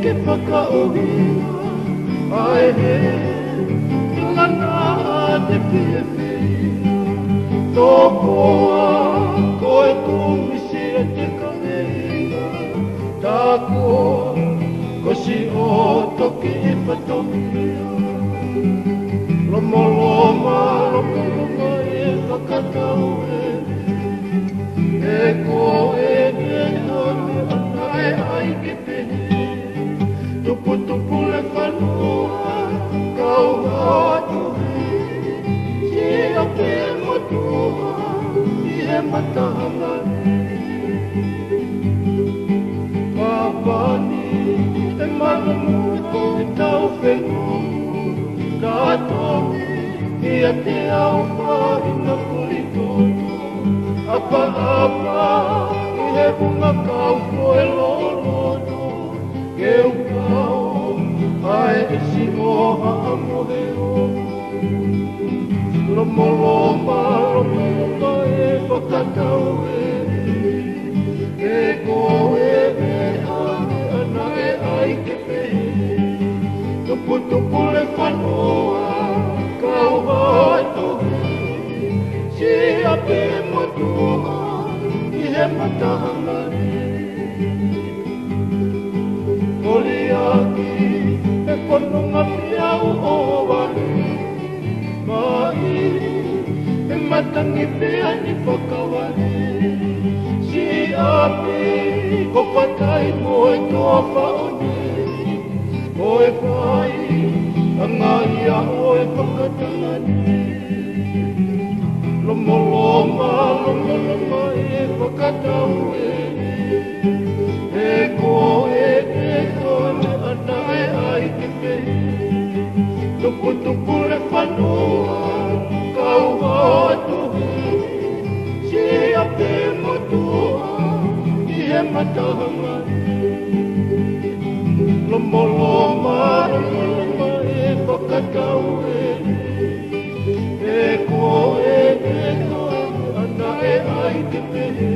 ke whakaohia ai he ngana te pia pia tokoa koe kumisi e te kawea tākoa kosi o toki i patomia Loma loma e whakatau e koe ne ane ana e ai ke pehe tupu tupu le whanua kau hatu he a pe motua i he matahanga Papani e manamu e tau whengu Katongi ia te au whaina kuritoto Apa apa i he bunga kau koe lolono Keu kau ai e si oha a mohe o Loma loma e whakatau e koe me ane ana e ai ke pehe Tupu tupu le whanoa, kau hai tohe Si a pe motua, i he matahanga Kori aki, e konunga piau o wale Mai, e matangi pea ni whakawale Si a pe, ko patai mo e toa whaone Oe whai, anga ia oe whakatangani Loma loma e whakatau e koe e koe ana e ai ke pehe Tupu tupu le whanua, kau hatu Si a pe motua, i he matahangani Loma e whakatau e koe ana e ai te pehe